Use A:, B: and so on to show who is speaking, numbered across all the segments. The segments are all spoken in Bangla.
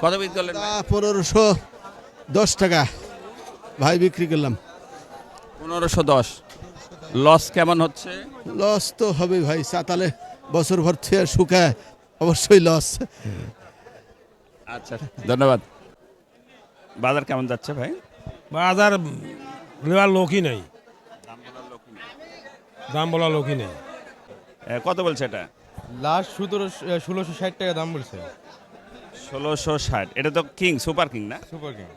A: কত বিক্রি করলেন?
B: 1510 টাকা ভাই বিক্রি করলাম।
A: 1510। লস কেমন হচ্ছে?
B: লস তো হবে ভাই, চাতালে বছর ভর থেকে শুকায়, অবশ্যই লস।
A: আচ্ছা, ধন্যবাদ। বাজার কেমন যাচ্ছে ভাই?
C: বাজার নেওয়ার লোকই নেই, দাম বলার লোকই নেই।
A: কত বলছে এটা?
D: লাস্ট 1660 টাকা দাম বলছে।
A: 1660। এটা তো কিং, সুপার কিং না?
D: Super king.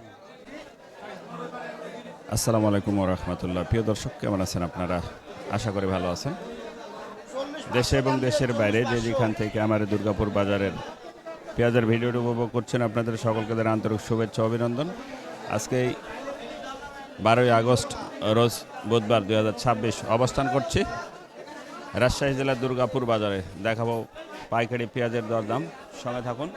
A: আসসালামু আলাইকুম ওয়া রাহমাতুল্লাহ। প্রিয় দর্শক, কেমন আছেন আপনারা? আশা করি ভালো আছেন। দেশে এবং দেশের বাইরে যে যেখান থেকে আমার দুর্গাপুর বাজারের পেঁয়াজের ভিডিওটি উপভোগ করছেন, আপনাদের সকলকে জানাই আন্তরিক শুভেচ্ছা অভিনন্দন। আজকে 12ই আগস্ট রোজ বুধবার 2026 অবস্থান করছি রাজশাহী জেলার দুর্গাপুর বাজারে। দেখাবো পাইকারি পেঁয়াজের দরদাম, সঙ্গে থাকুন।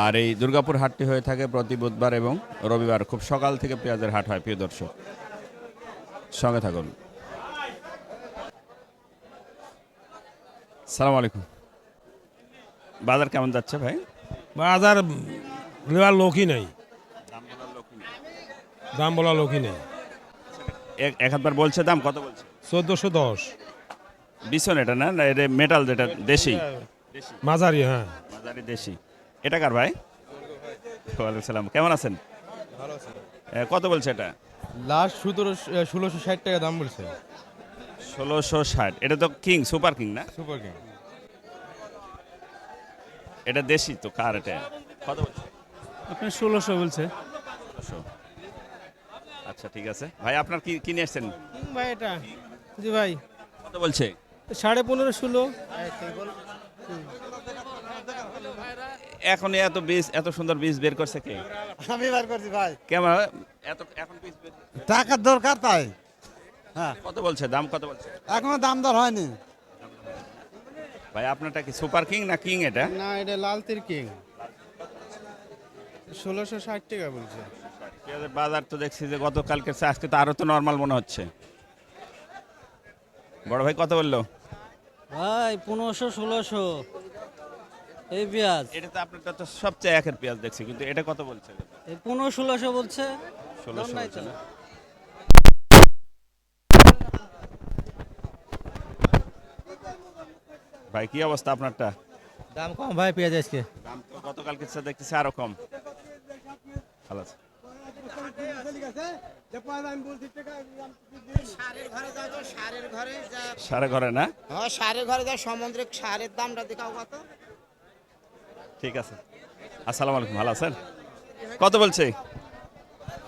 A: আর এই দুর্গাপুর হাটটি হয়ে থাকে প্রতি বুধবার এবং রবিবার, খুব সকাল থেকে পেঁয়াজের হাট হয়। প্রিয় দর্শক, সঙ্গে থাকুন। সালাম আলাইকুম। বাজার কেমন যাচ্ছে ভাই?
C: বাজার নেওয়ার লোকই নেই, দাম বলার লোকই নেই।
A: এক হাতবার বলছে দাম কত বলছে?
C: 1410
A: বিছন এটা না, না এটা মেটাল, যেটা দেশি
C: মাঝারি। হ্যাঁ,
A: মাঝারি দেশি। এটা কার ভাই? ওয়ালাইকুম সালাম, কেমন আছেন?
D: ভালো আছে।
A: কত বলছে এটা?
D: লাস্ট 1660 টাকা দাম বলছে।
A: 1660। এটা তো কিং, সুপার কিং না?
D: Super king.
A: এটা দেশি তো, কার এটা? কত বলছে?
E: আপনার 1600 বলছে।
A: 1600। আচ্ছা, ঠিক আছে ভাই, আপনার কি কিনে আসছেন?
E: ভাই এটা জি ভাই
A: কত বলছে?
E: 15.5 16।
A: এখন এত বীজ, এত সুন্দর বীজ বের করছে কে?
F: আমি বার করছি ভাই,
A: কেমন এত এখন বীজ বের?
F: টাকার দরকার তাই। হ্যাঁ,
A: কত বলছে দাম, কত বলছে?
F: এখনো দাম দর হয়নি।
A: ভাই আপনারটা কি সুপার কিং না কিং এটা?
E: না, এটা লাল তীর কিং। 1660 টাকা বলছে।
A: পেঁয়াজের বাজার তো দেখছি যে গতকালকে চেয়ে আজকে তো আরো তো নরমাল মনে হচ্ছে। বড় ভাই কত বললো?
G: ভাই 1500 1600 এই পেঁয়াজ।
A: এটা তো আপনারটা তো সবচেয়ে একের পেঁয়াজ দেখছি, কিন্তু এটা কত বলছে?
G: এই 15 1600 বলছে।
A: 1600
G: নাই
A: বলছে
G: তো।
A: না? ভাই কি অবস্থা আপনারটা?
G: দাম কম ভাই পেঁয়াজ আজকে।
A: দাম তো গতকালকে চেয়ে দেখতেছি আরো কম। ভালো আছে। সাড়ে ঘরে না?
F: সারের ঘরে যা সামুদ্রিক সারের দামটা দেখাও কত।
A: ঠিক আছে। আসসালামু আলাইকুম, ভালো আছেন? কত বলছে?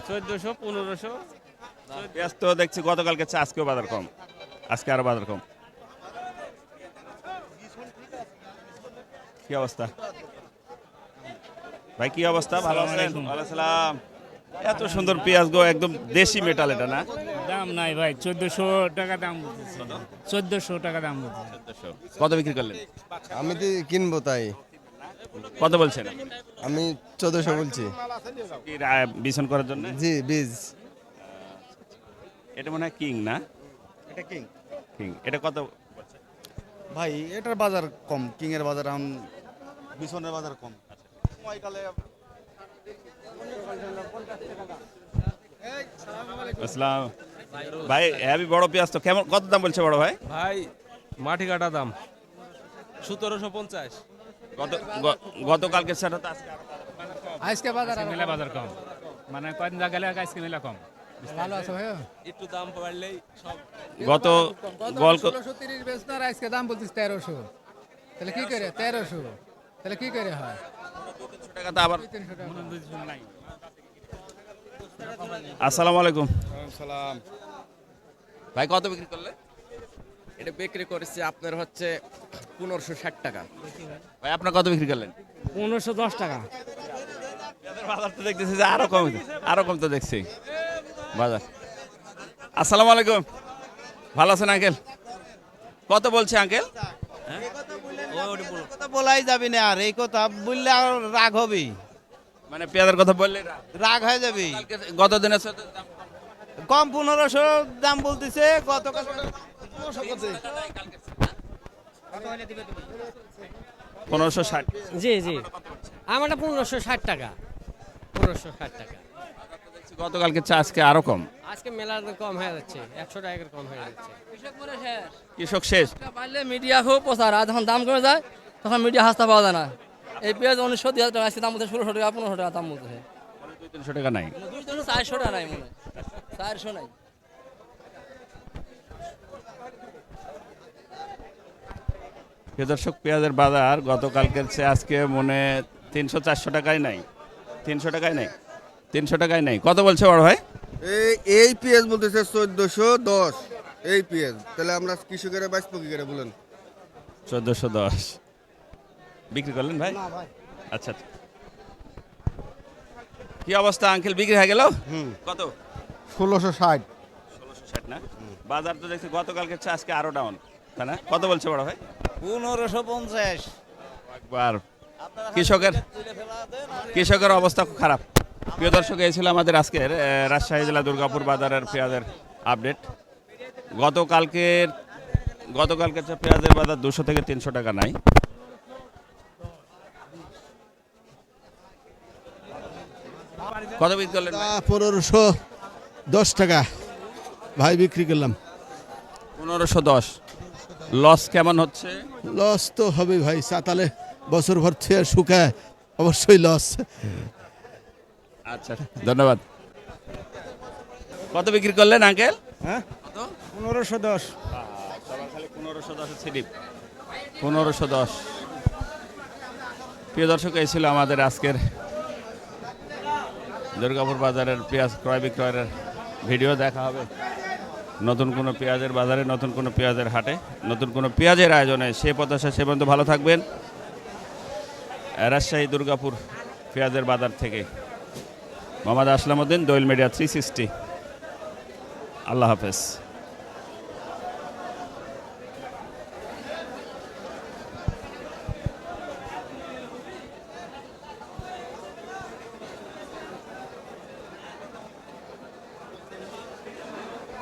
E: 1400 1500।
A: পেঁয়াজ তো দেখছি গতকালকে চেয়ে আজকেও বাজার কম, আজকে আরো বাজার কম। কি অবস্থা ভাই, কি অবস্থা? ভালো আছেন? ওয়ালাইকুম সালাম। এত সুন্দর পেঁয়াজ গো, একদম দেশি মেটাল এটা না?
E: দাম নাই ভাই, 1400 টাকা দাম বলতেছে। 1400 টাকা দাম বলতেছে।
A: 1400। কত বিক্রি করলেন?
D: আমি তো কিনবো তাই
A: কত বলছেন?
D: আমি 1400 বলছি।
A: কি বিছন করার জন্য?
D: জি বীজ।
A: এটা মনে হয় কিং না?
F: এটা কিং
A: কিং। এটা কত?
F: ভাই, এটার বাজার কম, কিং এর বাজার এখন, বিছনের বাজার কম। সময়কালে
A: আসসালাম ভাই, হ্যাভি বড় পেঁয়াজ তো, কেমন কত দাম বলছে বড় ভাই?
C: ভাই মাটি কাটা দাম 1750।
A: গতকালকে সেটা তো আজকে
E: আজকে বাজার মেলা বাজার কম, মানে কয়েকদিন যা গেলে আজকে মেলা কম। ভালো আছে ভাই।
C: একটু দাম বাড়লেই সব।
A: গত
E: 1630 বেচতো আর আজকে দাম বলতিস 1300। তাহলে কি করে 1300? তাহলে কি করে হয়?
A: টাকা তো আবার।
E: 300 টাকা নাই।
A: আসসালামু আলাইকুম
D: সালাম।
A: ভাই, কত বিক্রি করলে?
H: এটা বিক্রি করেছি আপনার হচ্ছে 1560 টাকা।
A: ভাই আপনার কত বিক্রি করলেন?
E: 1510 টাকা।
A: বাজার তো দেখতেছি যে আরো কম, আরো কম তো দেখছি বাজার। আসসালামু আলাইকুম, ভালো আছেন আঙ্কেল? কত বলছে আঙ্কেল?
F: কথা বলাই যাবে না, আর এই কথা বললে আর রাগ হবে,
A: মানে পেঁয়াজের কথা বললে
F: রাগ হয়ে যাবে।
A: গত দিনের সাথে দাম
F: কম 1500 দাম বলতেছে, গতকাল
A: 1560।
G: জি জি আমারটা 1560 টাকা 1560 টাকা
A: গতকালকে চা আজকে আরো কম।
G: আজকে মেলার কম হয়ে যাচ্ছে 100 টাকা করে কম হয়ে যাচ্ছে
A: কৃষক শেষ।
G: পারলে মিডিয়া খুব প্রচার আর যখন দাম কমে যায় তখন মিডিয়া হাসতে পাওয়া যায় না এই পেঁয়াজ 1900 টাকা আজকে দাম বলছে 1600 টাকা 1500 টাকা দাম বলছে
A: 200-300 টাকা নাই।
G: 400 টাকা নাই মনে 400 নাই
A: প্রিয় দর্শক, পেঁয়াজের বাজার গতকালকের চেয়ে আজকে মনে 300-400 টাকায় নাই। 300 টাকায় নাই, 300 টাকায় নাই। কত বলছে বড় ভাই?
D: এই পেঁয়াজ বলতেছে 1410 এই পেঁয়াজ, তাহলে আমরা কৃষকেরা বাঁচবো কি করে বলেন?
A: 1410 বিক্রি করলেন ভাই? আচ্ছা আচ্ছা। কি অবস্থা আঙ্কেল, বিক্রি হয়ে গেল? কত?
D: 1660।
A: 1660 না? বাজার তো দেখছি গতকালকে চেয়ে আজকে আরো ডাউন, তাই না? কত বলছে বড় ভাই?
G: 1550
A: একবার কৃষকের অবস্থা খুব খারাপ। প্রিয় দর্শক, এই ছিল আমাদের আজকের রাজশাহী জেলা দুর্গাপুর বাজারের পেঁয়াজের আপডেট। গতকালকে পেঁয়াজের বাজার 200 থেকে 300 টাকা নাই। কত বিক্রি করলেন ভাই?
B: 1510 টাকা ভাই বিক্রি করলাম।
A: 1510। লস কেমন হচ্ছে?
B: লস তো হবে ভাই, চাতালে বছর ভর থেকে শুকায়, অবশ্যই লস।
A: আচ্ছা, ধন্যবাদ। কত বিক্রি করলেন আঙ্কেল?
F: হ্যাঁ 1510।
A: খালি 1510 স্লিপ। 1510। প্রিয় দর্শক, এই ছিল আমাদের আজকের দুর্গাপুর বাজারের পেঁয়াজ ক্রয় বিক্রয়ের ভিডিও। দেখা হবে নতুন কোনো পেঁয়াজের বাজারে, নতুন কোনো পেঁয়াজের হাটে, নতুন কোনো পেঁয়াজের আয়োজনে। সে প্রত্যাশা, সে পর্যন্ত ভালো থাকবেন। রাজশাহী দুর্গাপুর পেঁয়াজের বাজার থেকে মোহাম্মদ আসলাম উদ্দিন, দোয়েল মিডিয়া 360। আল্লাহ হাফেজ।